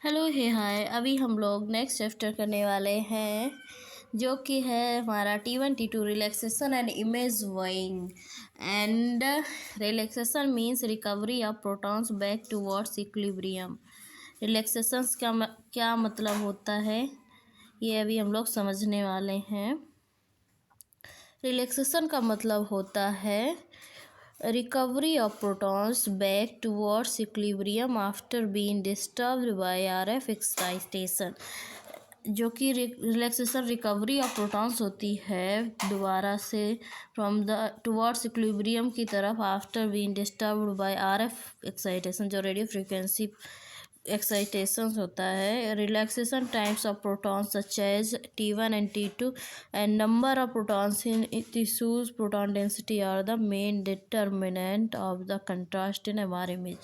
Hello हे हाय। अभी हम लोग नेक्स्ट चैप्टर करने वाले हैं जो कि है हमारा T1 T2 relaxation and image vying. And relaxation means recovery of protons back towards equilibrium. Relaxation क्या मतलब होता है ये अभी हम लोग समझने वाले हैं। रिलैक्सेशन का मतलब होता है recovery of protons back towards equilibrium after being disturbed by RF excitation. जो कि रिलैक्सेशन रिकवरी ऑफ प्रोटॉन्स होती है दोबारा से फ्रॉम द टुवर्ड्स इक्विलिब्रियम की तरफ after being disturbed by RF excitation, जो रेडियो फ्रिक्वेंसी एक्साइटेशन होता है। Relaxation times of protons such as T1 and T2 and number of protons in tissues proton density are the main determinant of the contrast in हमारे image.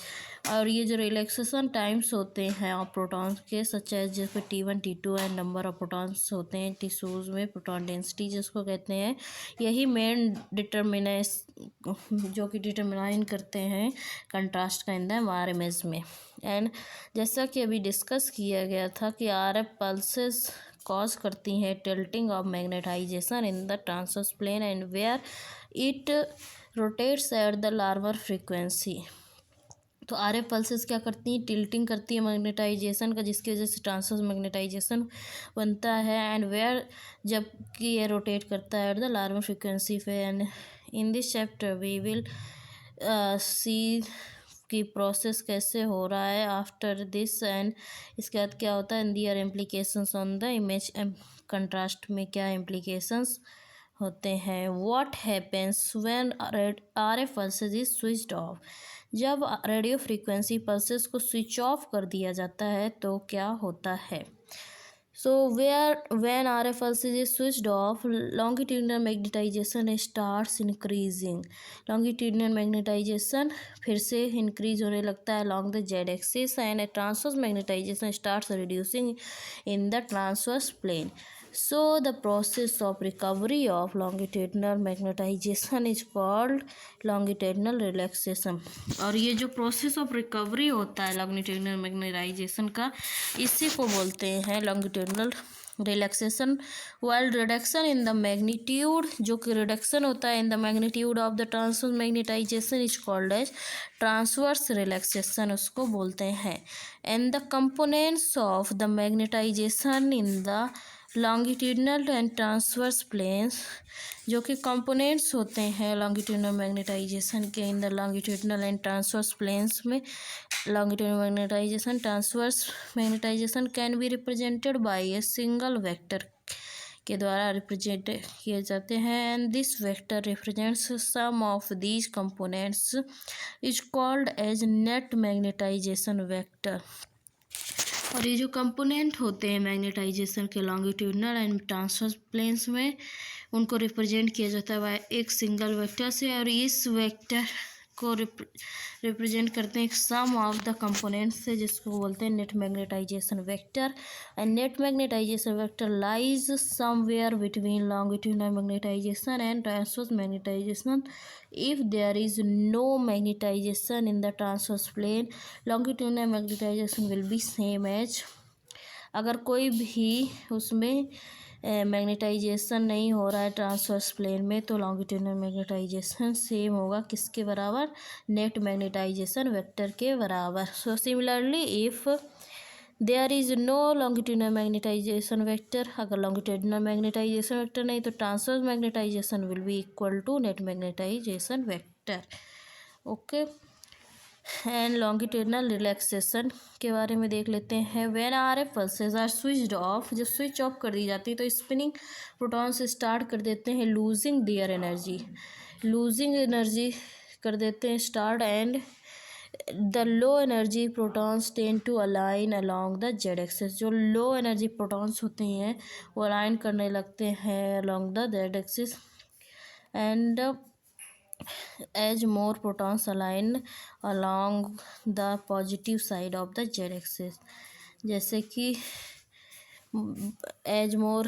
और ये जो relaxation times होते हैं of protons के such as जैसे T1 T2 and number of protons होते हैं टिश्यूज में प्रोटॉन डेंसिटी जिसको कहते हैं, यही मेन डिटर्मिनेस जो कि डिटर्मिनाइन करते हैं कंट्रास्ट का इन द हमारे इमेज में। एंड जैसा कि अभी डिस्कस किया गया था कि RF पल्सेस कॉज करती हैं tilting of magnetisation in the transverse plane and where it rotates at the लार्वर फ्रीक्वेंसी। तो RF पल्सेस क्या करती हैं, टिल्टिंग करती है मैग्नेटाइजेशन का, जिसकी वजह से ट्रांसवर्स मैग्नेटाइजेशन बनता है। एंड वेयर जबकि ये रोटेट करता है एट द लार्वर फ्रीक्वेंसी पे। And in this chapter we will see की प्रोसेस कैसे हो रहा है आफ्टर दिस। एंड इसके बाद क्या होता है, their implications on the image contrast में क्या इम्प्लीकेशंस होते हैं। What happens when RF pulses is switched off. जब रेडियो फ्रीक्वेंसी पल्सेस को स्विच ऑफ कर दिया जाता है तो क्या होता है। So when RF pulses is switched off, longitudinal magnetization starts increasing. Longitudinal magnetization फिर से increase होने लगता है along the Z axis and transverse magnetization starts reducing in the transverse plane. So the process of recovery of longitudinal magnetization is called longitudinal relaxation. और ये जो process of recovery होता है longitudinal magnetization का, इसी को बोलते हैं longitudinal relaxation. While reduction in the magnitude, जो कि रिडक्शन होता है in the magnitude of the transverse magnetisation is called as transverse relaxation, उसको बोलते हैं। And the components of the magnetization in the longitudinal and transverse planes, जो कि components होते हैं लॉन्गिट्यूडनल मैग्नेटाइजेशन के in the longitudinal and transverse planes में। longitudinal magnetization, transverse magnetization can be represented by a single vector के द्वारा represent किए जाते हैं। And this vector represents sum of these components is called as net magnetization vector. और ये जो component होते हैं मैग्नेटाइजेशन के लॉन्गिट्यूडनल एंड ट्रांसवर्स प्लेन्स में, उनको रिप्रेजेंट किया जाता है एक सिंगल वेक्टर से। और इस वेक्टर को रिप्रेजेंट करते हैं एक सम ऑफ द कंपोनेंट्स से, जिसको बोलते हैं net magnetization vector. And net magnetization vector lies somewhere between longitudinal magnetization and transverse magnetization. If there is no magnetization in the transverse plane, longitudinal magnetization will be same as. अगर कोई भी उसमें magnetisation नहीं हो रहा है transverse plane में, तो लॉन्गिट्यूडनल मैग्नेटाइजेशन सेम होगा किसके बराबर, नेट मैग्नेटाइजेशन वेक्टर के बराबर। So similarly if there is no longitudinal magnetization vector, अगर लॉन्गिट्यूडनल मैग्नेटाइजेशन वेक्टर नहीं तो transverse magnetization will be equal to net magnetization vector. Okay. And longitudinal relaxation के बारे में देख लेते हैं। When RF pulses are switched off, जब स्विच ऑफ कर दी जाती है तो स्पिनिंग प्रोटॉन्स स्टार्ट कर देते हैं losing their energy, losing energy कर देते हैं start. And the low energy protons tend to align along the Z axis, जो लो एनर्जी प्रोटॉन्स होते हैं वो अलाइन करने लगते हैं along the Z axis. And as more protons align along the positive side of the Z axis, जैसे कि as more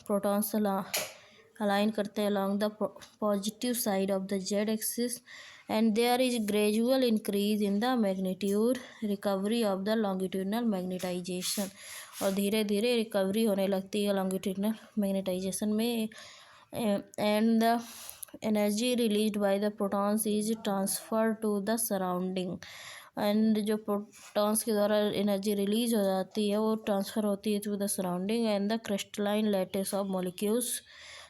protons align करते हैं along the positive side of the Z axis, and there is gradual increase in the magnitude recovery of the longitudinal magnetization, और धीरे धीरे recovery होने लगती है लॉन्गिट्यूडनल मैग्नेटाइजेशन में, and the energy released by the protons is transferred to the surrounding, and जो protons के द्वारा एनर्जी रिलीज हो जाती है वो ट्रांसफ़र होती है to the surrounding and the crystalline lattice of molecules,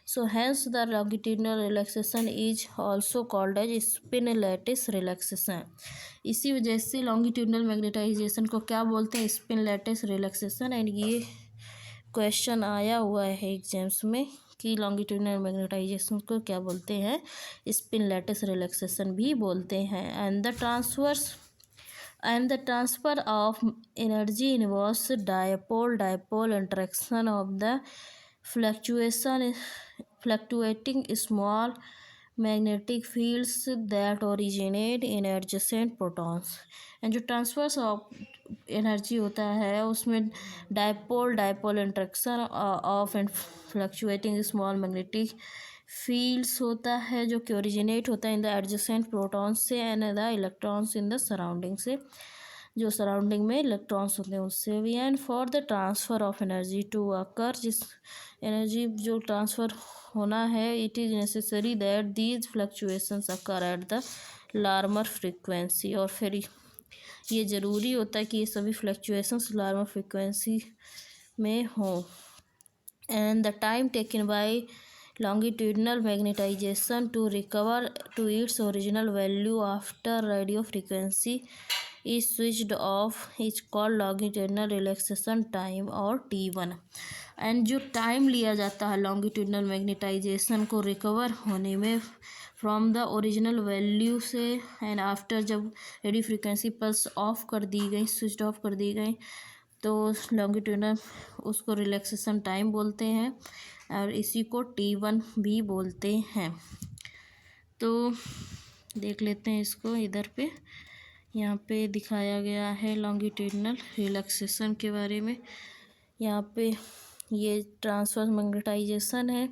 so hence the longitudinal relaxation is also called as spin lattice relaxation. इसी वजह से लॉन्गिट्यूडनल मैग्नेटाइजेशन को क्या बोलते हैं, स्पिन लैटिस रिलैक्सेशन। एंड ये क्वेश्चन आया हुआ है एग्जाम्स में कि लॉन्गिट्यूडनल मैग्नेटाइजेशन को क्या बोलते हैं, स्पिन लैटिस रिलैक्सेशन भी बोलते हैं। and the transfer of energy involves dipole interaction of the fluctuating small magnetic fields that originate in adjacent protons, and जो ट्रांसफर्स ऑफ एनर्जी होता है उसमें dipole interaction of and fluctuating small magnetic fields होता है जो कि originate होता है इन द एडजेसेंट प्रोटॉन्स से and the electrons in the surrounding से, जो सराउंडिंग में इलेक्ट्रॉन्स होते हैं उससे भी। And for the transfer of energy to occur, जिस एनर्जी जो ट्रांसफ़र होना है, it is necessary that these fluctuations occur at the Larmor frequency, और फिर ये ज़रूरी होता है कि ये सभी फ्लक्चुएशंस लार्मर फ्रीक्वेंसी में हों। And the time taken bye longitudinal magnetization to recover to its original value after radio frequency is switched off is called longitudinal relaxation time और T1। एंड जो टाइम लिया जाता है लॉन्गिट्यूडनल मैग्नेटाइजेशन को recover होने में फ्रॉम द ओरिजिनल वैल्यू से, and after जब रेडियो फ्रीक्वेंसी पल्स ऑफ कर दी गई, स्विच ऑफ कर दी गई, तो लॉन्गिट्यूडनल उसको रिलैक्सेशन टाइम बोलते हैं और इसी को T1 भी बोलते हैं। तो देख लेते हैं इसको, इधर पे यहाँ पे दिखाया गया है लॉन्गिट्यूडनल रिलैक्सेशन के बारे में। यहाँ पे ये ट्रांसवर्स मैग्नेटाइजेशन है,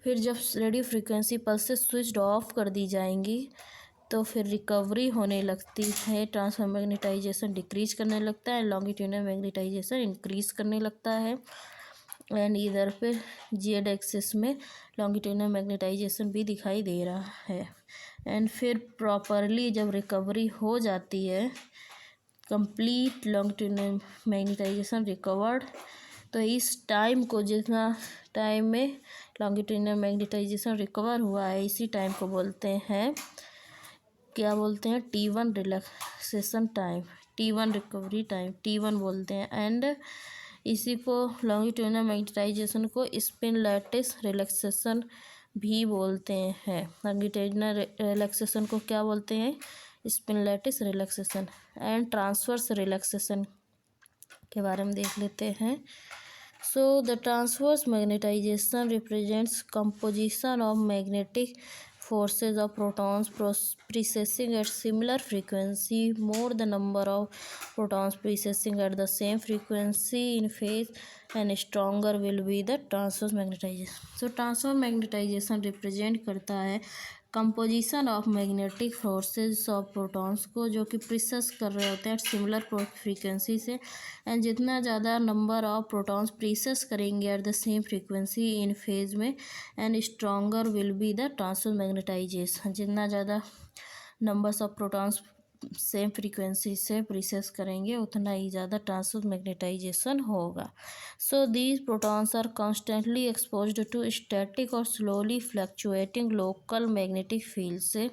फिर जब radio frequency pulses switch off कर दी जाएंगी तो फिर रिकवरी होने लगती है, ट्रांसफर मैग्नेटाइजेशन डिक्रीज करने लगता है, लॉन्गिट्यूडनल मैग्नेटाइजेशन इंक्रीज करने लगता है। एंड इधर पे जेड एक्सिस में लॉन्गिट्यूडनल मैग्नेटाइजेशन भी दिखाई दे रहा है। एंड फिर प्रॉपरली जब रिकवरी हो जाती है, कंप्लीट लॉन्गिट्यूडनल मैग्नेटाइजेशन रिकवर्ड, तो इस टाइम को, जितना टाइम में लॉन्गिट्यूडनल मैग्नेटाइजेशन रिकवर हुआ है, इसी टाइम को बोलते हैं, क्या बोलते हैं, T1 relaxation time, T1 recovery time, T1 बोलते हैं। एंड इसी को लॉन्गिट्यूडनल मैग्नेटाइजेशन को स्पिन लैटिस रिलैक्सेशन भी बोलते हैं। लॉन्गिट्यूडनल रिलैक्सेशन को क्या बोलते हैं, spin lattice relaxation. And transverse relaxation के बारे में देख लेते हैं। So the transverse magnetization represents composition of magnetic forces of protons precessing at similar frequency. More the number of protons precessing at the same frequency in phase and stronger will be the transverse magnetization. So transverse magnetization represent करता है composition of magnetic forces of protons को, जो कि प्रीसेस कर रहे होते हैं similar frequency से, एंड जितना ज़्यादा नंबर ऑफ प्रोटॉन्स प्रीसेस करेंगे at the same frequency in phase में, and stronger will be the transverse magnetisation. जितना ज़्यादा numbers of protons same frequency से प्रीसेस करेंगे उतना ही ज़्यादा ट्रांसवर्स मैग्नेटाइजेशन होगा। So these protons are constantly exposed to static और slowly fluctuating local magnetic field से।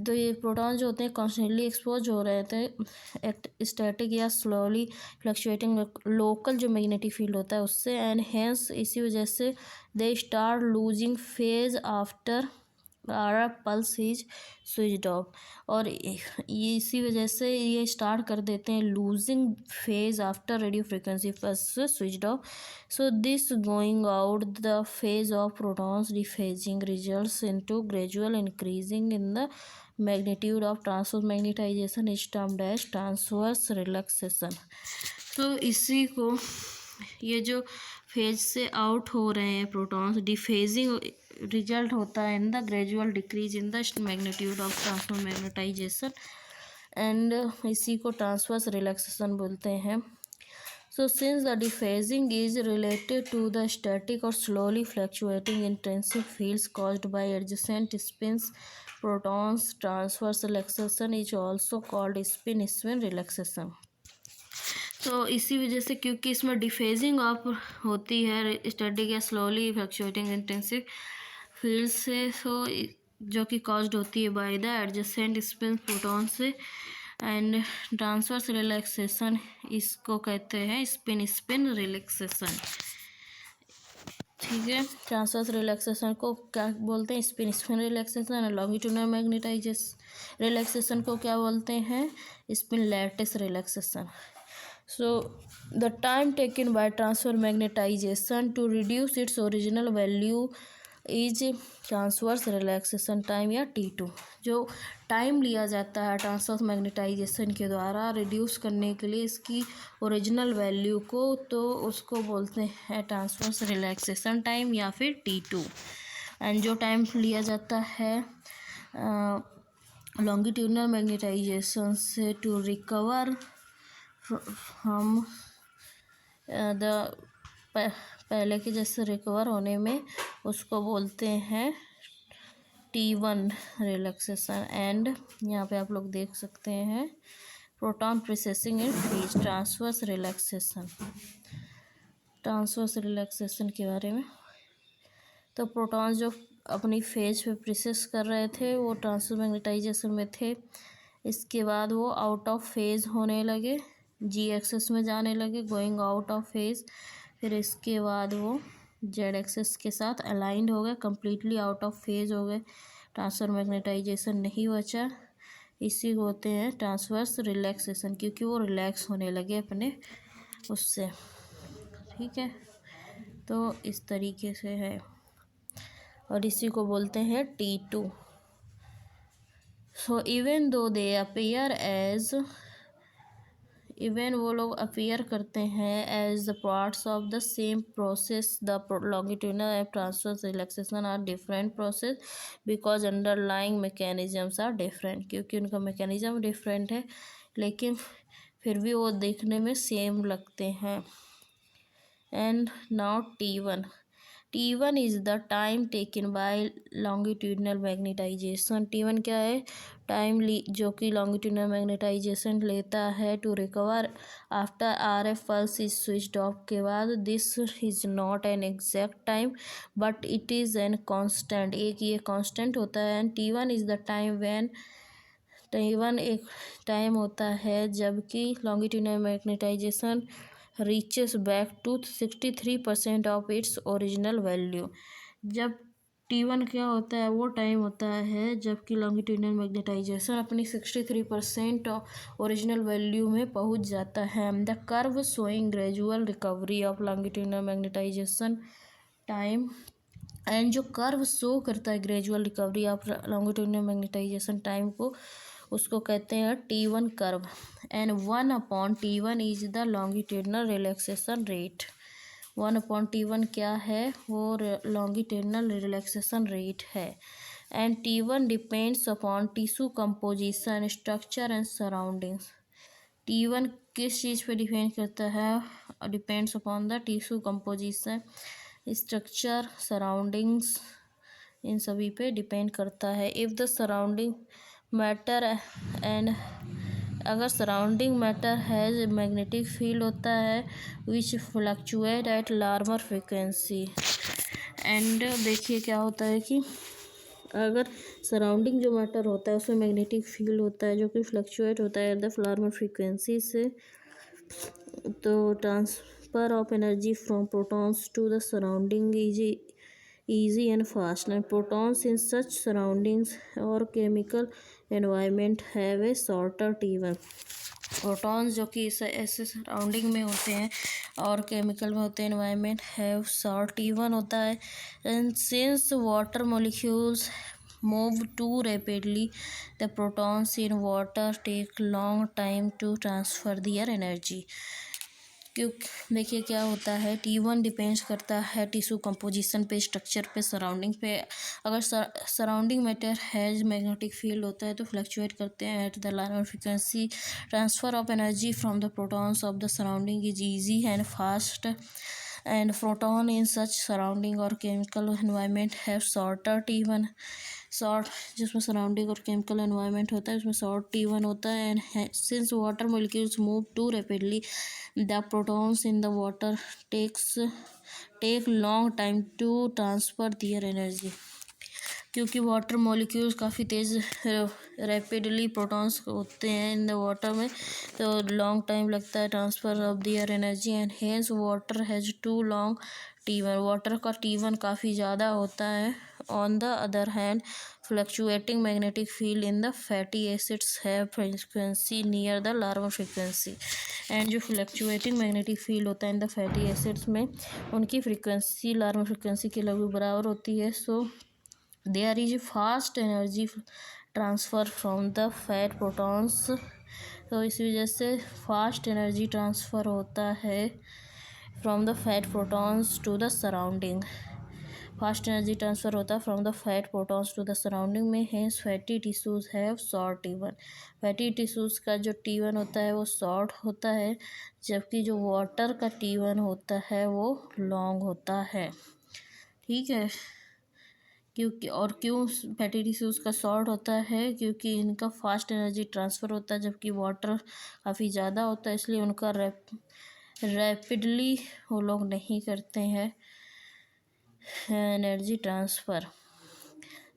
तो ये प्रोटॉन जो होते हैं कॉन्स्टेंटली एक्सपोज हो रहे थे स्टैटिक या स्लोली फ्लक्चुएटिंग लोकल जो मैग्नेटिक फील्ड होता है उससे, एंड हेंस इसी वजह से they start losing phase after R pulse is switched off, और ये इसी वजह से ये स्टार्ट कर देते हैं losing phase after radio frequency pulse switched off. So this going out the phase of protons dephasing results into gradual increasing in the magnitude of transverse magnetisation is termed as transverse relaxation. तो इसी को ये जो phase से out हो रहे हैं protons, डिफेजिंग result होता है in the gradual decrease in the magnitude of transfer magnetization and इसी को ट्रांसवर्स रिलैक्सेशन बोलते हैं। So since the dephasing is related to the static or slowly fluctuating intrinsic fields caused by adjacent spins, protons, transverse relaxation is also called spin relaxation. तो इसी वजह से, क्योंकि इसमें डिफेजिंग ऑफ होती है स्टैटिक या स्लोली फ्लक्चुएटिंग इंटेंसिव फील्ड से, सो जो कि कॉज्ड होती है by the adjacent spin proton से, एंड ट्रांसवर्स रिलैक्सेशन इसको कहते हैं स्पिन रिलैक्सेशन। ठीक है, ट्रांसवर्स रिलैक्सेशन को क्या बोलते हैं? Spin relaxation. Longitudinal magnetization relaxation को क्या बोलते हैं? Spin lattice relaxation. So the time taken by transfer magnetization to reduce its original value is transverse relaxation time या T2। जो टाइम लिया जाता है ट्रांसवर्स मैग्नेटाइजेशन के द्वारा रिड्यूस करने के लिए इसकी ओरिजिनल वैल्यू को, तो उसको बोलते हैं ट्रांसवर्स रिलैक्सेशन टाइम या फिर T2। एंड जो टाइम लिया जाता है लॉन्गिट्यूडनल मैग्नेटाइजेशन से टू रिकवर हम पहले के जैसे रिकवर होने में, उसको बोलते हैं T1 रिलैक्सेशन। एंड यहाँ पे आप लोग देख सकते हैं प्रोटॉन प्रोसेसिंग इन phase transverse relaxation. Transverse relaxation के बारे में, तो प्रोटॉन्स जो अपनी फेज पे प्रोसेस कर रहे थे वो ट्रांसवर्स मैग्नेटाइजेशन में थे, इसके बाद वो आउट ऑफ फेज होने लगे, जी एक्सेस में जाने लगे, गोइंग आउट ऑफ फेज। फिर इसके बाद वो जेड एक्सेस के साथ अलाइंड हो गए, कम्प्लीटली आउट ऑफ फेज हो गए, ट्रांसफर मैग्नेटाइजेशन नहीं बचा। इसी को होते हैं ट्रांसवर्स रिलैक्सेशन, क्योंकि वो रिलैक्स होने लगे अपने उससे। ठीक है, तो इस तरीके से है, और इसी को बोलते हैं T2। सो इवन दो दे अपीयर एज, इवन वो लोग अपीयर करते हैं as the parts of the same process, the longitudinal and transverse relaxation are different process because underlying mechanisms are different. क्योंकि उनका मैकेनिज्म डिफरेंट है, लेकिन फिर भी वो देखने में सेम लगते हैं। And now T1 is the time taken by longitudinal magnetization. T1 क्या है? टाइम जो कि लॉन्गिट्यूडनल मैग्नेटाइजेशन लेता है to recover after RF pulse is switched off के बाद। This is not an exact time but it is an constant, एक ये कांस्टेंट होता है। And T1 is the time when, T1 एक टाइम होता है जबकि longitudinal magnetization reaches back to 63% of its original value. जब T1 क्या होता है? वो टाइम होता है जबकि लॉन्गिट्यूडनल मैग्नेटाइजेशन अपनी 63% ओरिजिनल वैल्यू में पहुंच जाता है। The curve showing gradual recovery of longitudinal magnetization time, and जो कर्व शो करता है gradual recovery of longitudinal magnetization time को, उसको कहते हैं T1 curve. And 1 upon T1 is the longitudinal relaxation rate. 1/T1 क्या है? वो लॉन्गिट्यूडनल रिलैक्सेशन रेट है। And T1 depends upon tissue composition, structure and surroundings. T1 किस चीज़ पे डिपेंड करता है? Depends upon the tissue composition, structure, surroundings, इन सभी पे डिपेंड करता है। If the surrounding matter and, अगर surrounding matter has magnetic field होता है which fluctuate at larger frequency. And देखिए क्या होता है कि अगर सराउंडिंग जो मैटर होता है उसमें मैग्नेटिक फील्ड होता है जो कि फ्लक्चुएट होता है एट द लार्जर फ्रिक्वेंसी से, तो transfer of energy from protons to the surrounding easy and fast, and protons in such surroundings or chemical environment have a shorter T1। Protons जो कि ऐसे सराउंडिंग में होते हैं और केमिकल में होते हैं एनवायरनमेंट, हैव शॉर्ट T1 होता है। And since water molecules move too rapidly, the protons in water take long time to transfer their energy। क्योंकि देखिए क्या होता है, T1 डिपेंड्स करता है टिश्यू कंपोजिशन पे, स्ट्रक्चर पे, सराउंडिंग पे। अगर surrounding matter has magnetic field होता है तो फ्लक्चुएट करते हैं at the larger frequency. Transfer of energy from the protons of the surrounding is easy and fast, and proton in such surrounding और chemical environment have shorter T1 short, जिसमें surrounding और chemical environment होता है उसमें short T1 होता है। And since water molecules move to rapidly, the protons in the water take long time to transfer their energy. क्योंकि water molecules काफ़ी तेज़ रैपिडली प्रोटॉन्स होते हैं इन द वाटर में, तो लॉन्ग टाइम लगता है transfer of their energy, and hence water has too long T1। Water का T1 काफ़ी ज़्यादा होता है। On the other hand, fluctuating magnetic field in the fatty acids है फ्रीक्वेंसी नियर द लार्वा फ्रीक्वेंसी। एंड जो फ्लक्चुएटिंग मैग्नेटिक फील्ड होता है इन द फैटी एसिड्स में, उनकी फ्रीक्वेंसी लार्वा फ्रीक्वेंसी के लगभग बराबर होती है। सो there is fast energy transfer from the fat protons, तो इस वजह से फास्ट एनर्जी ट्रांसफ़र होता है from the fat protons to the surrounding. Fast energy transfer होता है from the fat protons to the surrounding में। Hence fatty tissues have short T1। फैटी टिश्यूज़ का जो T1 होता है वो शॉर्ट होता है, जबकि जो वाटर का T1 होता है वो लॉन्ग होता है। ठीक है, क्यों फैटी टिश्यूज़ का शॉर्ट होता है, क्योंकि इनका फास्ट एनर्जी ट्रांसफ़र होता है, जबकि वाटर काफ़ी ज़्यादा होता है, इसलिए उनका रैपिडली वो लोग नहीं करते हैं एनर्जी ट्रांसफ़र।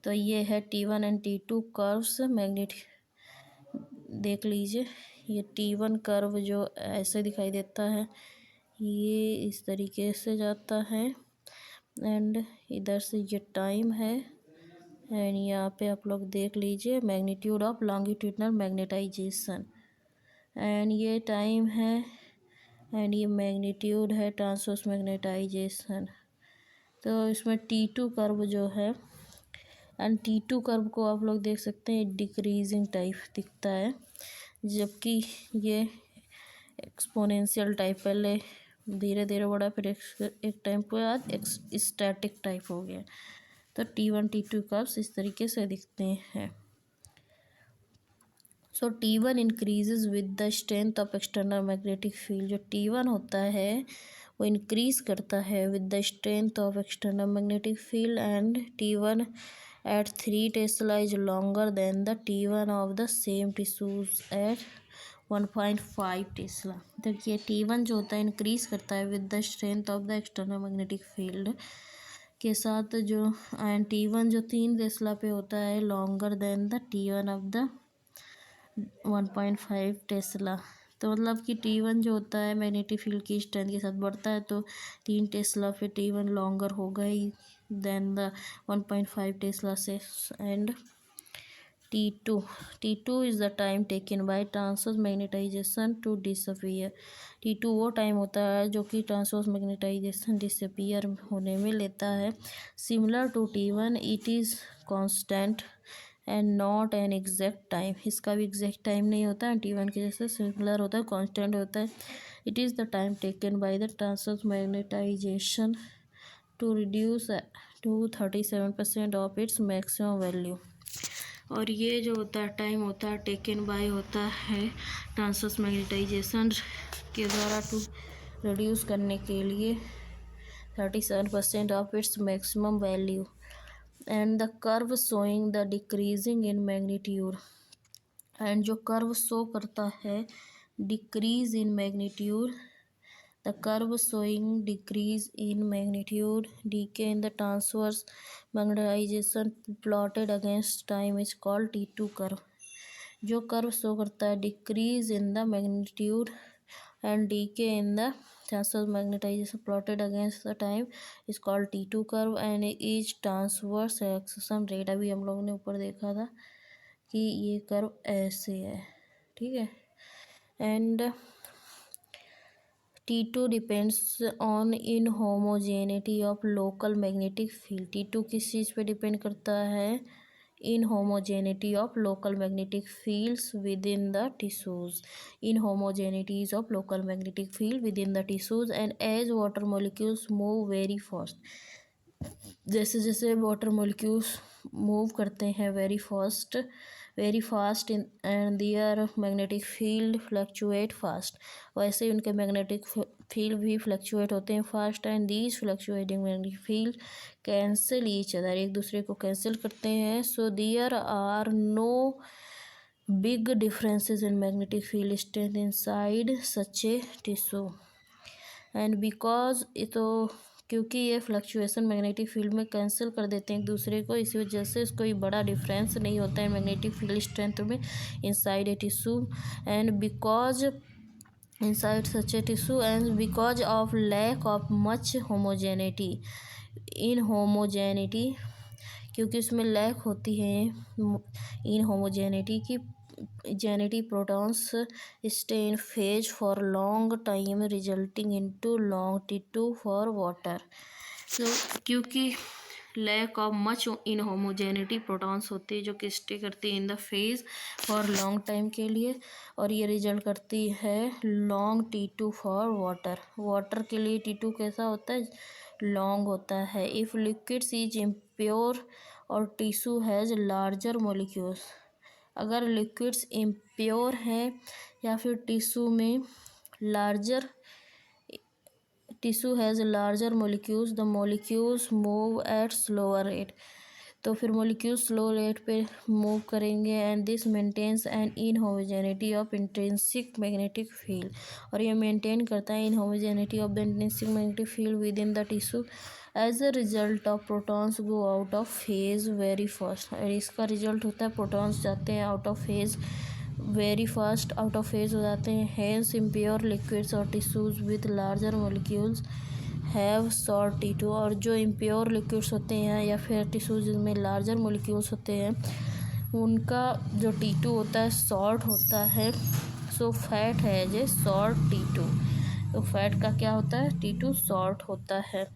तो ये है T1 and T2 curves magnetic. देख लीजिए, ये T1 कर्व जो ऐसे दिखाई देता है, ये इस तरीके से जाता है, एंड इधर से ये टाइम है, एंड यहाँ पे आप लोग देख लीजिए magnitude of longitudinal magnetization, and ये टाइम है, एंड ये मैग्नीट्यूड है ट्रांसवर्स मैग्नेटाइजेशन। तो इसमें T2 कर्व जो है, एंड T2 कर्व को आप लोग देख सकते हैं डिक्रीजिंग टाइप दिखता है, जबकि ये एक्सपोनेंशियल टाइप, पहले धीरे धीरे बढ़ा, फिर एक टाइम के बाद एक स्टैटिक टाइप हो गया। तो T1 T2 कर्व्स इस तरीके से दिखते हैं। So T1 increases with the strength of external magnetic field. जो T1 होता है वो इंक्रीज करता है with the strength of external magnetic field, and T1 at 3 tesla is longer than the T1 of the same tissues at 1.5 tesla. देखिए T1 जो होता है इंक्रीज करता है with the strength of the external magnetic field के साथ, जो and T1 जो 3 टेस्ला पे होता है longer than the T1 of the 1.5 Tesla. तो मतलब कि T1 जो होता है मैग्नेटिक फील्ड की स्ट्रेंथ के साथ बढ़ता है, तो 3 टेस्ला पे T1 लॉन्गर होगा ही देन द 1.5 टेस्ला से। And T2 is the time taken by transverse magnetization to disappear. T2 वो टाइम होता है जो कि ट्रांसवर्स मैग्नेटाइजेशन डिसअपियर होने में लेता है। Similar to T1 it is constant and not an exact time. इसका भी एग्जैक्ट टाइम नहीं होता है, T1 के जैसे सिमिलर होता है, कांस्टेंट होता है। It is the time taken by the transverse magnetization to reduce to 37% of its maximum value. और ये जो होता है टाइम होता है टेकन बाय होता है ट्रांसवर्स मैग्नेटाइजेशन के द्वारा टू रिड्यूस करने के लिए 37% of its maximum value, and the curve showing the decreasing in magnitude. And जो कर्व शो करता है decrease in magnitude, the curve showing decrease in magnitude, decay in the transverse magnetization plotted against time is called T2 curve। जो curve show करता है decrease in the magnitude and decay in the transverse magnetization plotted against the time is called T2 curve, and is transverse relaxation rate. अभी हम लोगों ने ऊपर देखा था कि ये कर्व ऐसे है, ठीक है। And T2 depends on inhomogeneity of local magnetic field. T2 किस चीज़ पे डिपेंड करता है? inhomogeneity of local magnetic fields within the tissues. Inhomogeneities of local magnetic field within the tissues, and as water molecules move very fast, जैसे जैसे water molecules move करते हैं very fast in and their magnetic field fluctuate fast, वैसे ही उनके magnetic field भी fluctuate होते हैं fast, and these fluctuating magnetic field cancel each other, एक दूसरे को कैंसिल करते हैं. So there are no big differences in magnetic field strength inside such a tissue. And because तो क्योंकि ये फ्लक्चुएसन मैग्नेटिक फील्ड में कैंसिल कर देते हैं एक दूसरे को, इसी वजह से कोई बड़ा डिफरेंस नहीं होता है मैग्नेटिक फील्ड स्ट्रेंथ में inside a tissue. And because inside such a tissue and because of lack of much homogeneity in homogeneity, क्योंकि उसमें लैक होती है इन होमोजेनिटी की जेनेटी, protons stay in phase for long time resulting into long tissue for water. तो क्योंकि lack of much in homogeneity protons होती है जो कि स्टे करती है in the phase for long time के लिए, और ये रिजल्ट करती है long tissue for water. Water के लिए टिश्यू कैसा होता है, लॉन्ग होता है. इफ़ लिक्विड्स इज इम्प्योर और टिश्यू हैज़ लार्जर मोलिक्यूल्स, अगर लिक्विड्स इम्प्योर हैं या फिर टिश्यू में larger tissue has larger molecules, the molecules move at slower rate, तो फिर मोलिक्यूल्स स्लो रेट पे मूव करेंगे. And this maintains an inhomogeneity of intrinsic magnetic field, और ये मेंटेन करता है इनहोमोजेनिटी of the intrinsic magnetic field within the tissue. As a result of protons go out of phase very fast, और इसका result होता है protons जाते हैं out of phase very fast, out of phase हो जाते हैं. हेंस इम्प्योर लिक्विड्स और tissues with larger molecules have short tissue, और जो इम्प्योर लिक्विड्स होते हैं या फिर टिश्यूज में लार्जर मोलिक्यूल्स होते हैं उनका जो टिश्यू होता है शॉर्ट होता है. सो फैट है जे शॉर्ट टिश्यू, तो फैट का क्या होता है, टिश्यू शॉर्ट होता है.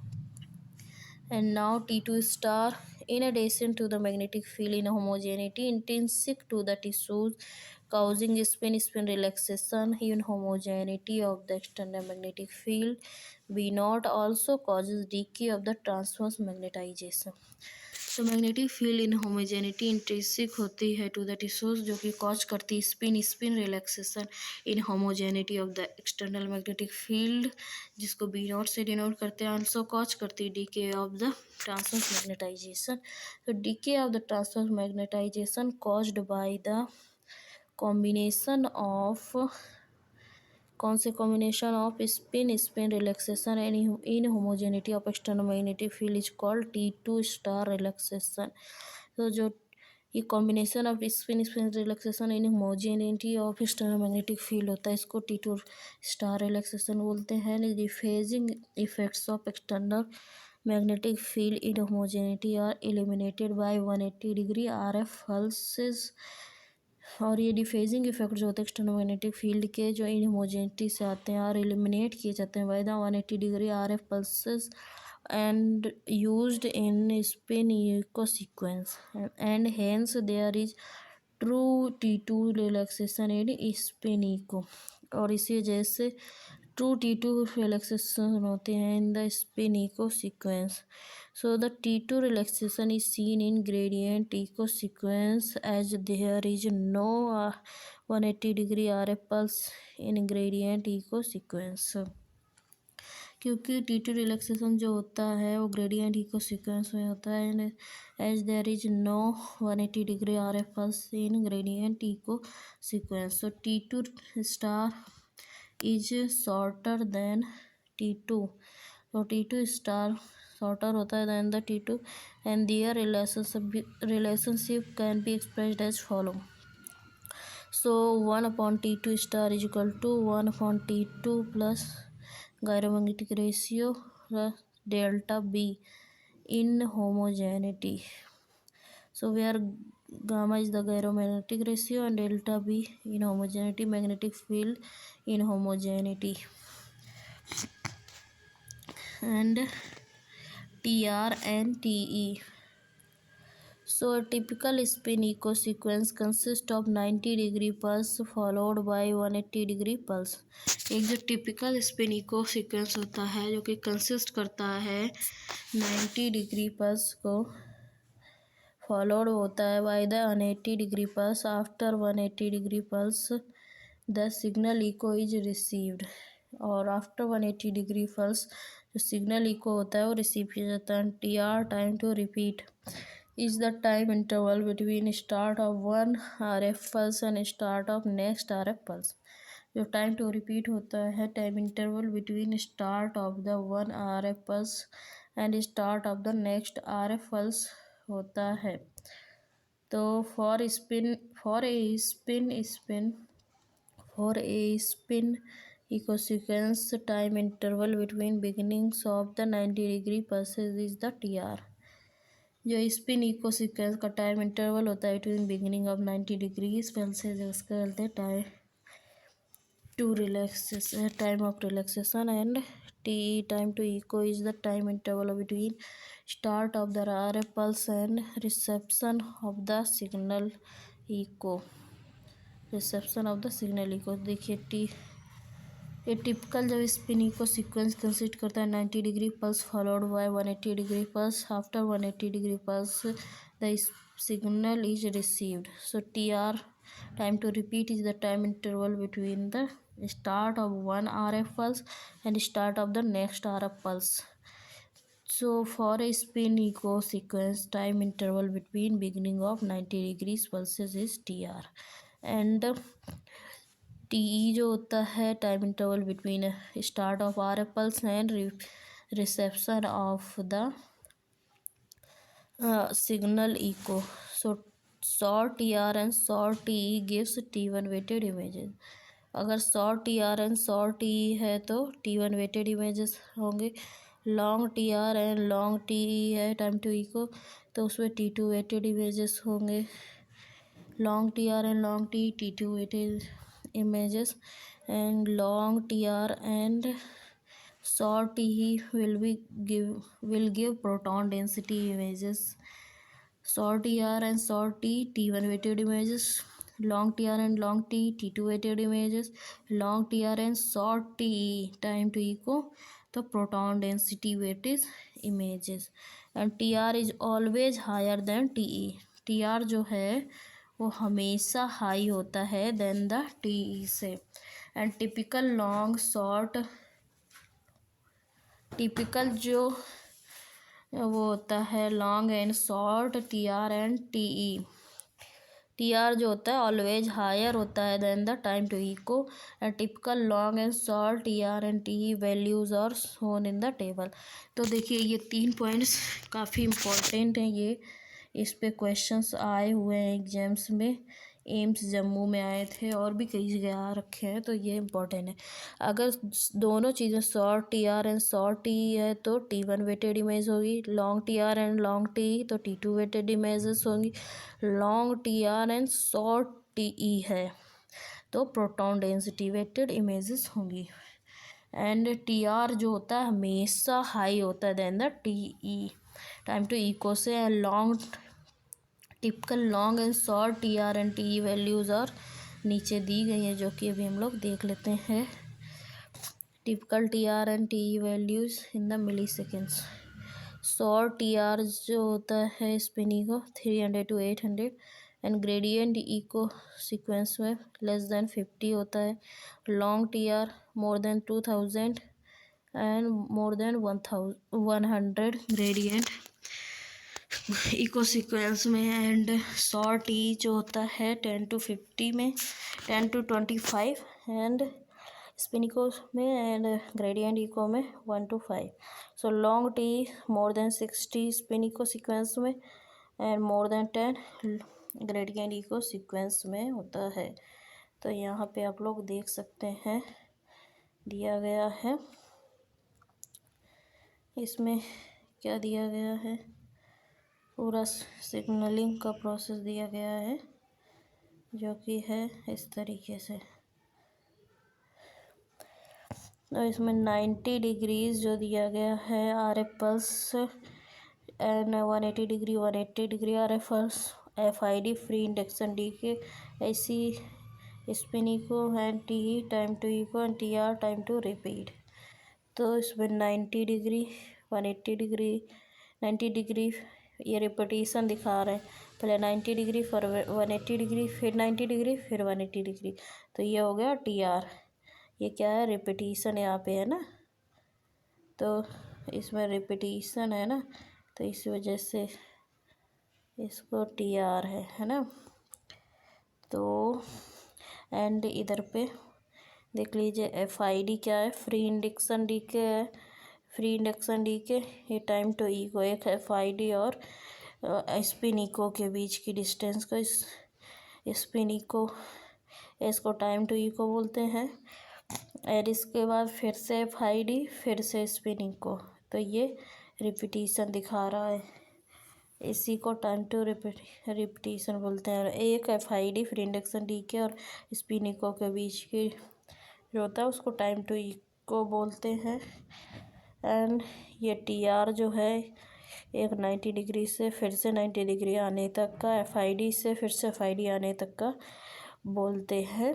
And now T2 star, in addition to the magnetic field inhomogeneity intrinsic to the tissues causing spin relaxation, inhomogeneity of the external magnetic field B naught also causes decay of the transverse magnetization. तो magnetic field इनहोमोजेनिटी intrinsic होती है to the tissues, जो कि cause करती है spin relaxation. Inhomogeneity of the external magnetic field, जिसको B not से denote करते हैं, आल्सो कॉज करती है decay of the transverse magnetization. तो decay of the transverse magnetization caused by the combination of कौन से combination of spin relaxation and inhomogeneity of external magnetic field is called T2 star relaxation. तो जो ये combination of spin relaxation inhomogeneity of external magnetic field होता है, इसको T2 star relaxation बोलते हैं. Dephasing effects of external magnetic field inhomogeneity are eliminated by 180 degree RF pulses, और ये डिफेजिंग इफेक्ट जो होते हैं एक्सटर्नल मैग्नेटिक फील्ड के जो इनहोमोजेनिटी से आते हैं और एलिमिनेट किए जाते हैं by the 180 degree RF pulses and used in spin echo sequence, and hence there is true T2 relaxation in spin echo, और इसी वजह से true T2 relaxation होते हैं in the spin echo sequence. So the T2 relaxation is seen in gradient echo sequence as there is no 180 degree RF pulse in gradient echo sequence. क्योंकि T2 relaxation जो होता है वो gradient echo sequence में होता है, as there is no 180 degree RF pulse in gradient echo sequence. So T2 star is shorter than T2, तो T2 star shorter होता है then the T2, and their relationship can be expressed as follow. So 1/T2 star is equal to 1/T2 plus gyromagnetic ratio delta B in homogeneity. So where gamma is the gyromagnetic ratio and delta B in homogeneity, magnetic field in homogeneity, and TR and TE. So a typical spin echo sequence consists of 90-degree pulse followed by 180-degree pulse। एक जो typical spin echo sequence होता है जो कि consist करता है 90-degree pulse को followed होता है by the 180-degree pulse। After 180-degree pulse the signal echo is received। और after 180-degree pulse जो signal echo होता है वो receive किया जाता है। TR time to repeat is the time interval between start of one RF pulse and start of next RF pulse। जो time to repeat होता है time interval between start of the one RF pulse and start of the next RF pulse होता है। तो for a spin echo sequence time interval between beginnings of the 90-degree pulses is the TR। जो spin echo sequence का time interval होता है between beginning of 90 degrees pulses उसका बोलते हैं time of relaxation and T time to echo is the time interval between start of the RF pulse and reception of the signal echo. देखिए ये typical जब spin echo sequence consist करता है 90-degree pulse followed by 180-degree pulse. After 180-degree pulse the signal is received. So TR time to repeat is the time interval between the start of one RF pulse and start of the next RF pulse। So for a spin echo sequence time interval between beginning of 90 degrees pulses is TR and TE जो होता है time interval between start of RF pulse and reception of the signal echo. So short TR and short TE gives T1 weighted images. अगर short TR and short TE है तो T1 weighted images होंगे। Long TR and long TE है time to echo तो उसमें T2 weighted images होंगे। Long TR and long TE T2 weighted images and long TR and short TE will give proton density images। short TR and short TE T1 weighted images। long TR and long TE T2 weighted images। long TR and short TE time to echo तो proton density weighted images and TR is always higher than TE। TR जो है वो हमेशा high होता है then the TE से। एंड typical जो वो होता है long and short TR and TE। TR जो होता है ऑलवेज हायर होता है then the time to echo and typical long and short TR and TE values are shown in the table. तो देखिए ये 3 पॉइंट्स काफ़ी इम्पोर्टेंट हैं। ये इस पे क्वेश्चंस आए हुए हैं एग्जाम्स में। एम्स जम्मू में आए थे और भी कई जगह आ रखे हैं तो ये इम्पोर्टेंट है। अगर दोनों चीज़ें short TR and short TE है तो T1 वेटेड इमेज होगी। Long TR and long TE तो T2 वेटेड इमेजेस होंगी। Long TR and short TE है तो प्रोटॉन डेंसिटी वेटेड इमेजेस होंगी। एंड TR जो होता है हमेशा हाई होता है then the TE time to echo से। And long typical long and short TR and TE values और नीचे दी गई हैं जो कि अभी हम लोग देख लेते हैं। Typical TR and TE values in the milliseconds. Short TR जो होता है spin echo 300 to 800 and gradient echo sequence में लेस देन 50 होता है। Long TR more than 2000 and more than 100 gradient echo sequence में। एंड शॉर्ट TE जो होता है 10 to 50 में 10 to 25 एंड स्पिन इको में एंड ग्रेडियंट इको में 1 to 5। So long TE more than 60 spin echo sequence में and more than 10 gradient echo sequence में होता है। तो यहाँ पे आप लोग देख सकते हैं दिया गया है इसमें क्या दिया गया है पूरा सिग्नलिंग का प्रोसेस दिया गया है जो कि है इस तरीके से। तो इसमें 90 डिग्रीज जो दिया गया है RF pulse and 180 degree 180 degree RF pulse, FID free induction decay, AC spin echo and TE time to echo and TR time to repeat। तो इसमें 90 डिग्री 180 डिग्री 90 डिग्री ये रिपीटिशन दिखा रहे हैं, पहले 90 डिग्री फिर 180 डिग्री फिर 90 डिग्री फिर 180 डिग्री, तो ये हो गया TR। ये क्या है, रिपीटिशन यहाँ पे है ना, तो इसमें रिपीटिशन है ना, तो इस वजह से इसको TR है ना। तो एंड इधर पे देख लीजिए FID क्या है, फ्री इंडक्शन डीके है, फ्री इंडक्शन डीके ये टाइम टू इको, एक FID और स्पिन इको के बीच की डिस्टेंस को इस स्पिन इको, इसको टाइम टू इको बोलते हैं। और इसके बाद फिर से FID फिर से स्पिन इको, तो ये रिपीटिशन दिखा रहा है, इसी को टाइम टू रिपीटिशन बोलते हैं। एक FID फ्री इंडक्शन डीके और स्पिन इको के बीच की जो होता है उसको टाइम टू इको बोलते हैं। एंड ये TR जो है एक 90 डिग्री से फिर से 90 डिग्री आने तक का, FID से फिर से FID आने तक का बोलते हैं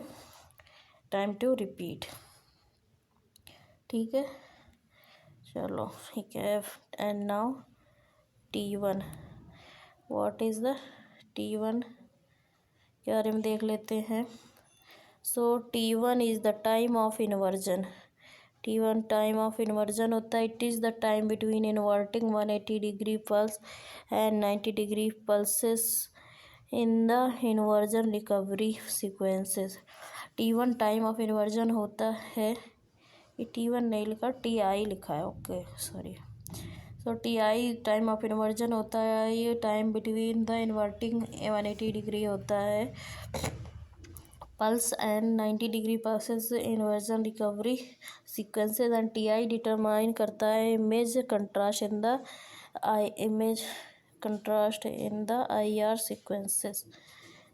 टाइम टू रिपीट। ठीक है, चलो ठीक है। And now T1, what is the T1 के बारे में देख लेते हैं। So T1 is the time of inversion. T1 time of inversion होता है, it is the time between inverting 180 degree pulse and 90 degree pulses in the inversion recovery sequences. T1 time of inversion होता है, ये T1 नहीं लिखा, TI लिखा है, okay sorry. So TI time of inversion होता है, ये time between the inverting 180 degree होता है pulse and 90 degree pulses inversion recovery sequences, and TI determine करता है image contrast in the IR sequences.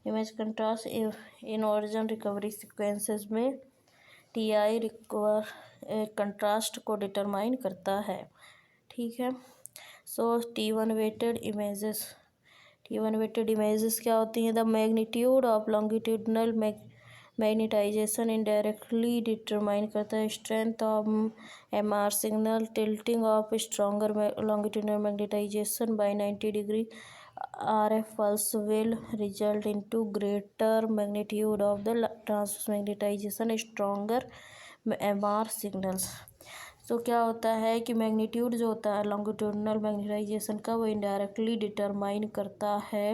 Image contrast inversion recovery sequences में TI contrast को determine करता है। ठीक है, so T1 weighted images, T1 weighted images क्या होती हैं, the magnitude of longitudinal magnetization indirectly determine करता है strength of MR signal, tilting of stronger longitudinal magnetisation bye 90 degree RF pulse will result into greater magnitude of the transverse magnetization, stronger MR signals। तो क्या होता है कि magnitude जो होता है लॉन्गिट्यूडनल मैग्नेटाइजेशन का, वो इनडायरेक्टली डिटरमाइन करता है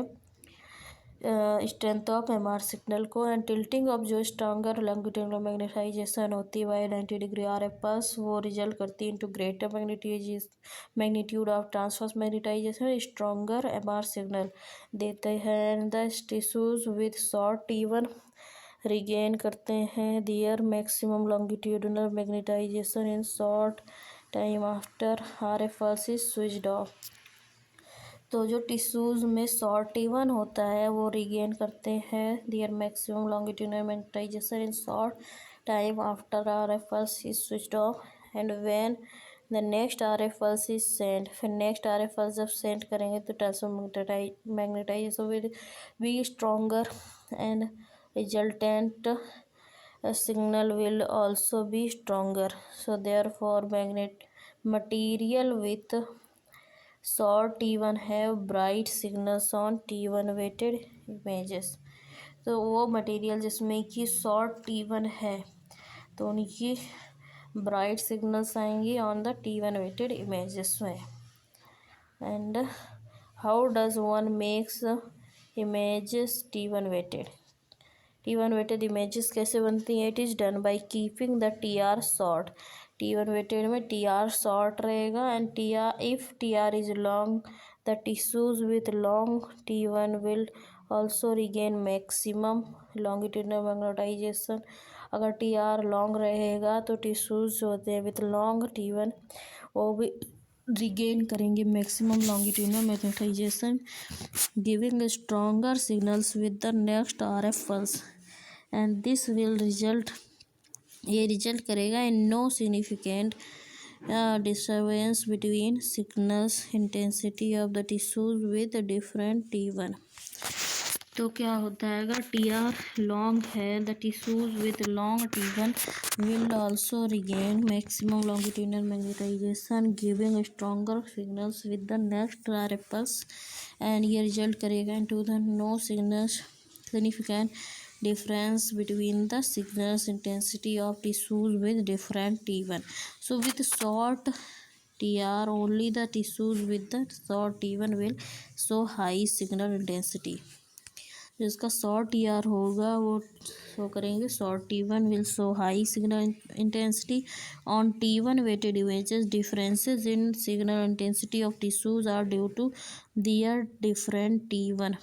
स्ट्रेंथ ऑफ MR सिग्नल को, एंड टिल्टिंग ऑफ जो स्ट्रॉन्गर लॉन्गिट्यूडनल मैग्नेटाइजेशन होती है बाय 90 डिग्री RF पल्स, वो रिजल्ट करती है into greater magnitude of transverse magnetization, stronger MR signal देते हैं। The tissues with short T1 regain करते हैं their maximum longitudinal magnetization in short time after RF pulse is switched off. तो जो tissues में शॉर्ट T1 होता है वो रिगेन करते हैं their maximum longitudinal magnetization in short time after RF pulse is switched off, and when the next RF pulse is send, फिर नेक्स्ट RF पल्स जब सेंड करेंगे तो transverse magnetization will be stronger and resultant signal will also be stronger. So therefore material with short T1 have bright signals on T1 weighted images। तो वो material जिसमें कि short T1 है तो उनकी ब्राइट सिग्नल्स आएंगी on the T1 weighted images में। And how does one makes images T1 weighted, T1 weighted images कैसे बनती हैं, it is done by keeping the TR short. T1 weighted में TR शॉर्ट रहेगा, and if TR is long the tissues with long T1 will also regain maximum longitudinal magnetization. अगर TR long रहेगा तो tissues जो होते हैं with long T1 वो भी रिगेन करेंगे maximum longitudinal magnetization, giving stronger signals with the next RF pulse, and this will result, ये रिजल्ट करेगा in no significant disturbance between signals intensity of the tissues with different T1. तो क्या होता है अगर टी आर लॉन्ग है the tissues with long T1 will also regain maximum longitudinal magnetization giving stronger signals with the next ripples and ये result करेगा into the no signals significant difference between the signals intensity of tissues with different T1. So with short TR only the tissues with the short T1 will show high signal intensity. जिसका short T R होगा वो show करेंगे short T1 will show high signal intensity on T1 weighted images differences in signal intensity of tissues are due to their different T1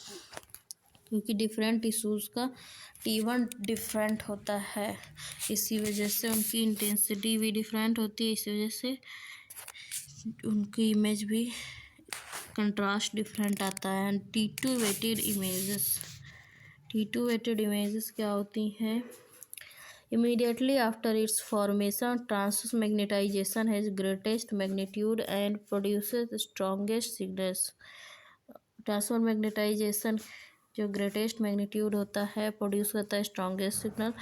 क्योंकि different tissues का T1 different होता है इसी वजह से उनकी इंटेंसिटी भी डिफरेंट होती है इसी वजह से उनकी इमेज भी कंट्रास्ट डिफरेंट आता है एंड T2 वेटेड इमेजेस क्या होती हैं immediately after its formation transmagnetization has greatest magnitude and produces the strongest signals ट्रांसफॉर्मेग्नेटाइजेशन जो ग्रेटेस्ट मैग्नीट्यूड होता है प्रोड्यूस करता है strongest signal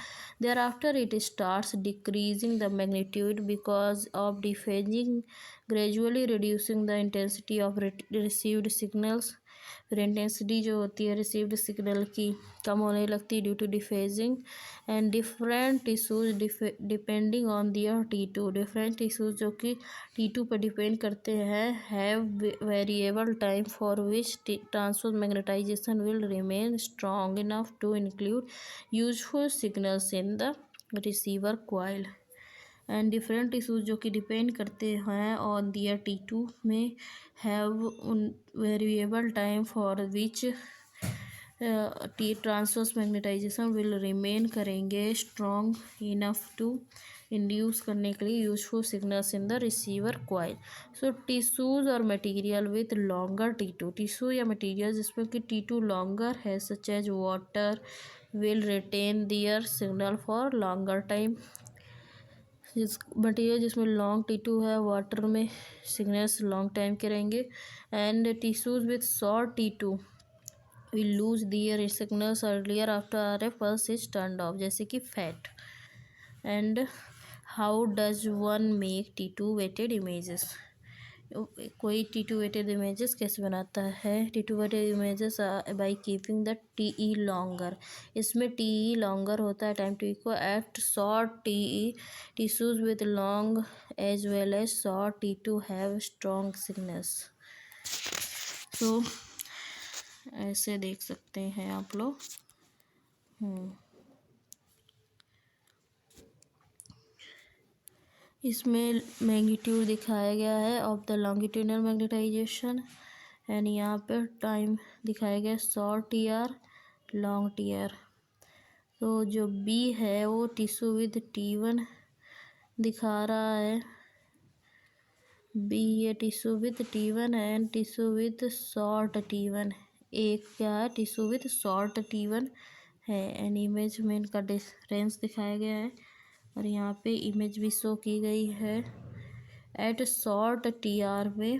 there after it starts decreasing the magnitude because of dephasing gradually reducing the intensity of received signals फिर intensity जो होती है received signal की कम होने लगती है due to dephasing and different tissues depending on their T2 different tissues जो कि T2 पर डिपेंड करते हैं have variable time for which transverse magnetization will remain strong enough to include useful signals in the receiver coil and different tissues जो कि depend करते हैं on their T2 में have variable time for which transverse magnetization will remain करेंगे strong enough to induce करने के लिए useful signals in the receiver coil so tissues और material with longer T2 tissue या मटेरियल जिसमें कि T2 लॉन्गर है such as water will retain their signal for longer time जिस मटेरियल जिसमें लॉन्ग T2 है वाटर में सिग्नल्स लॉन्ग टाइम के रहेंगे and tissues with short T2 will lose their signals earlier after RF pulse is turned off जैसे कि fat and how does one make T2 weighted images कोई T2 weighted images कैसे बनाता है T2 weighted images by keeping the TE longer इसमें TE longer होता है time T को at short TE tissues with long as well as short T2 have strong signals तो ऐसे देख सकते हैं आप लोग इसमें मैग्नीट्यूड दिखाया गया है of the longitudinal magnetization and यहाँ पे टाइम दिखाया गया शॉर्ट TR लॉन्ग TR तो जो B है वो टिश्यू विद T1 दिखा रहा है B ये tissue with T1 and tissue with short T1 एक क्या है टिश्यू विद शॉर्ट T1 है एंड इमेज में इनका डिफरेंस दिखाया गया है और यहाँ पे इमेज भी शो की गई है एट शॉर्ट TR में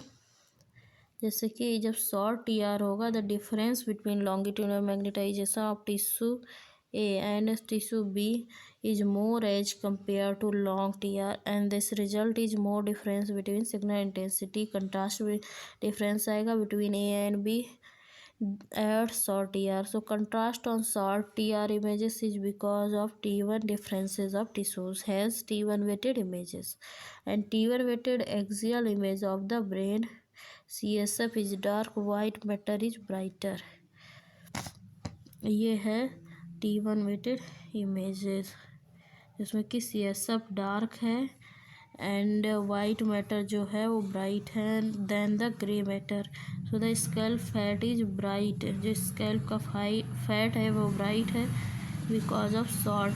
जैसे कि जब शॉर्ट TR होगा the difference between longitudinal magnetization of tissue A and tissue B is more as compared to long TR and this result is more difference between signal intensity contrast with difference आएगा between A and B at short TR so contrast on short TR images is because of T1 differences of tissues hence T1 weighted images and T1 weighted axial image of the brain CSF is dark white matter is brighter ये है T1 weighted images जिसमें कि CSF dark है and white matter जो है वो bright है then the grey matter so the scalp fat is bright जो स्कैल्प का फैट है वो ब्राइट है बिकॉज ऑफ शॉर्ट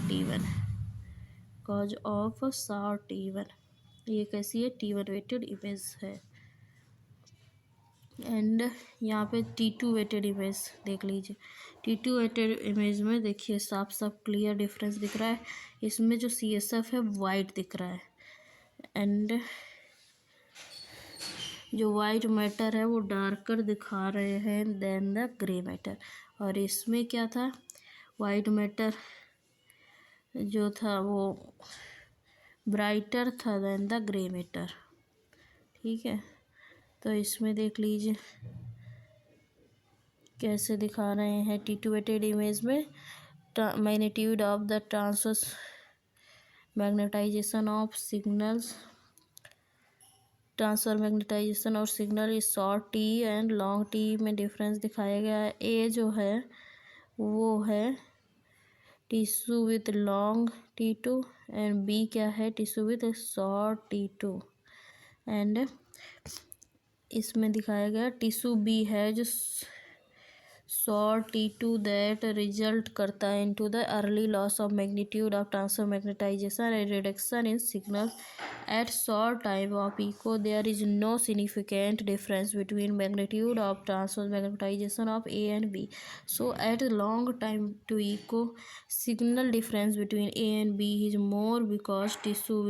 T1 ये कैसी है T1 वेटेड इमेज है एंड यहाँ पे T2 वेटेड इमेज देख लीजिए T2 वेटेड इमेज में देखिए साफ साफ क्लियर डिफरेंस दिख रहा है इसमें जो CSF है वाइट दिख रहा है एंड जो वाइट मैटर है वो डार्कर दिखा रहे हैं देन द ग्रे मैटर, और इसमें क्या था, वाइट मैटर जो था वो ब्राइटर था देन द ग्रे मैटर। ठीक है, तो इसमें देख लीजिए कैसे दिखा रहे हैं टिट्यूएटेड इमेज में magnitude of the transverse magnetization of signals, transfer magnetization और signal is short T and long T में डिफरेंस दिखाया गया है। ए जो है वो है tissue with long T2 and B क्या है, tissue with short T2। And इसमें दिखाया गया टिश्यू बी है जो शॉर्ट T2 दैट रिजल्ट करता है into the early loss of magnitude of transfer magnetization and reduction in signal at short time of echo. There is no significant difference between magnitude of transfer magnetization of A and B. So at long time to echo, signal difference between A and B is more because tissue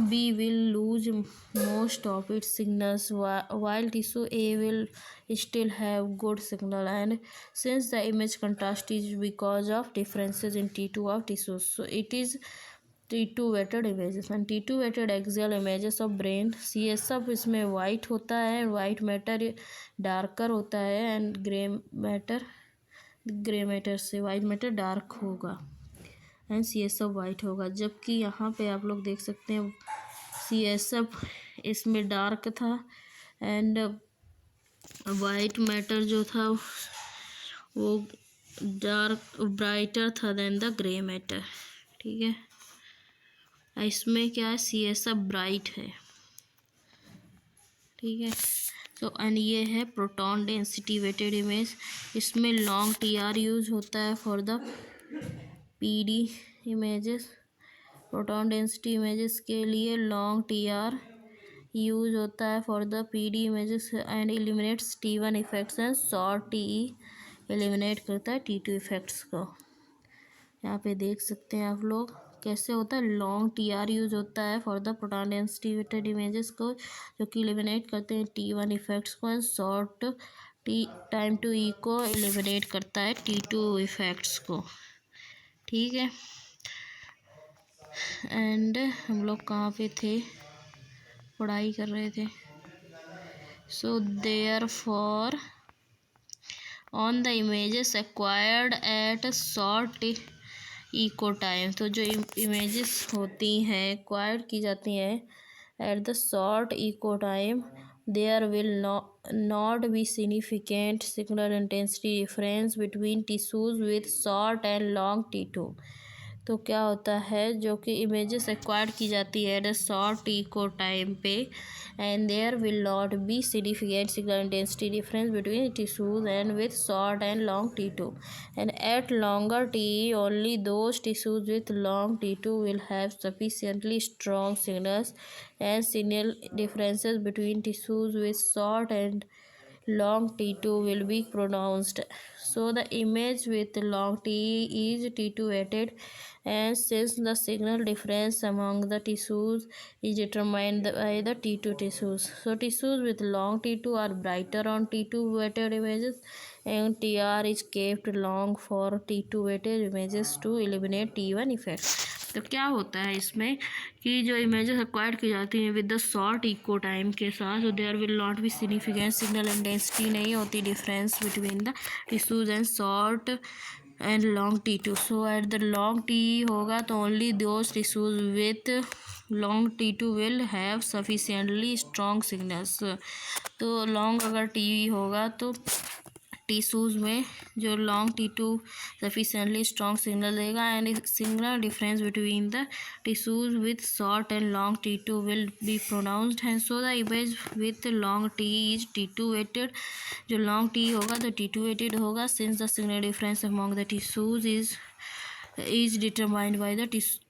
B will lose most of its signals while tissue A will still have good signal, and since the image contrast is because of differences in T2 of tissues, so it is T2 weighted images and T2 weighted axial images of brain। CSF इसमें white होता है, white matter darker होता है and grey matter से white matter dark होगा and CSF white होगा। जबकि यहाँ पे आप लोग देख सकते हैं CSF इसमें डार्क था एंड वाइट मैटर जो था वो डार्क ब्राइटर था देन द ग्रे मैटर। ठीक है, इसमें क्या है CSF ब्राइट है। ठीक है, तो एंड ये है प्रोटॉन डेंसिटी वेटेड इमेज। इसमें लॉन्ग TR यूज होता है for the PD images. Proton density images के लिए लॉन्ग TR यूज होता है for the PD images and eliminates T1 effects and short TE eliminate करता है T2 इफेक्ट्स को। यहाँ पे देख सकते हैं आप लोग कैसे होता है, लॉन्ग TR यूज होता है for the proton density weighted images को, जो कि एलिमिनेट करते हैं T1 इफेक्ट्स को and short time to E को एलिमिनेट करता है T2 इफेक्ट्स को। ठीक है, एंड हम लोग कहाँ पे थे, पढ़ाई कर रहे थे। So therefore on the images acquired at short echo time, तो जो इमेजेस होती हैं एक्वायर्ड की जाती हैं at the short echo time, there will not be significant signal intensity difference between tissues with short and long T2। तो क्या होता है, जो कि इमेजेस एक्वायर्ड की जाती है at the short echo time पे and there will not be significant signal intensity difference between tissues and with short and long T2 and at longer TE only those tissues with long T2 will have sufficiently strong signals and signal differences between tissues with short and long T2 will be pronounced. So the image with long TE is T2 weighted, and since the signal difference among the tissues is determined by the T2 tissues, so tissues with long T2 are brighter on T2 weighted images and TR is kept long for T2 weighted images to eliminate T1 effect। तो क्या होता है इसमें कि जो images acquired की जाती हैं with the short echo time के साथ, तो there will not be significant signal intensity नहीं होती difference between the tissues and short and long T2। So at the long TE होगा तो only those tissues with long T2 will have sufficiently strong signals. तो long अगर TE होगा तो tissues में जो long T2 sufficiently strong signal देगा and signal difference between the tissues with short and long T2 will be pronounced and so the image with long TE is T2 weighted. जो long TE होगा तो T2 weighted होगा since the signal difference among the tissues is determined by the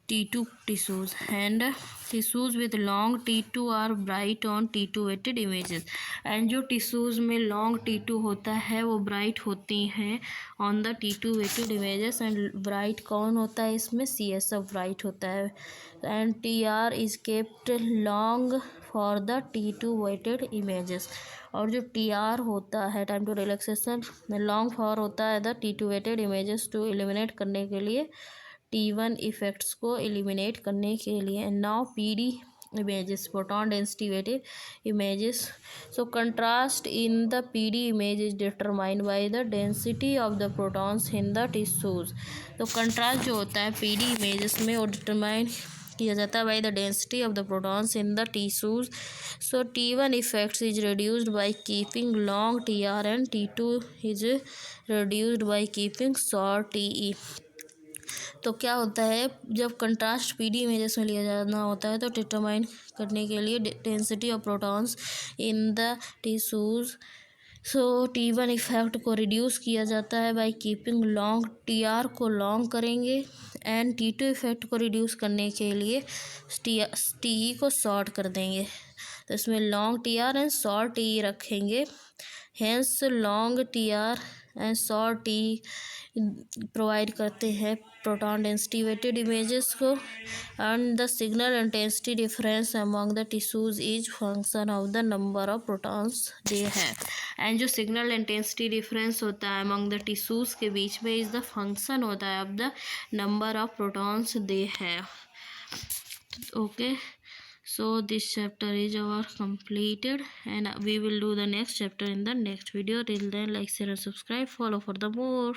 T2 tissues, and tissues with long T2 are bright on T2 weighted images. And जो tissues में long T2 होता है वो bright होती हैं on the T2 weighted images. And bright कौन होता है इसमें? CSF ब्राइट होता है. And TR is kept long for the T2 weighted images. और जो TR होता है time to relaxation long for होता है the T2 weighted images to eliminate करने के लिए T1 इफेक्ट्स को एलिमिनेट करने के लिए. Now PD images, proton density weighted images. So contrast in the PD image is determined by the density of the protons in the tissues. तो contrast जो होता है PD images में वो डिटरमाइन किया जाता है by the density of the protons in the tissues. So T1 effects is reduced by keeping long TR and T2 is reduced by keeping short TE. तो क्या होता है जब कंट्रास्ट पीडी इमेजेस में लिया जाना होता है तो डिटरमाइन करने के लिए density of protons in the tissues. So T1 effect को रिड्यूस किया जाता है बाय कीपिंग लॉन्ग TR को लॉन्ग करेंगे एंड T2 इफेक्ट को रिड्यूस करने के लिए TE को शॉर्ट कर देंगे. तो इसमें long TR and short TE रखेंगे. Hence long TR and short TE provide करते हैं प्रोटॉन डेंसिटी वेटेड इमेजेस को. And the signal intensity difference among the tissues is function of the number of protons they हैं. And जो signal intensity difference होता है among the tissues के बीच में is the function होता है of the number of protons they हैं. Okay, so this chapter is our completed and we will do the next chapter in the next video. Till then, like, share and subscribe, follow for the more.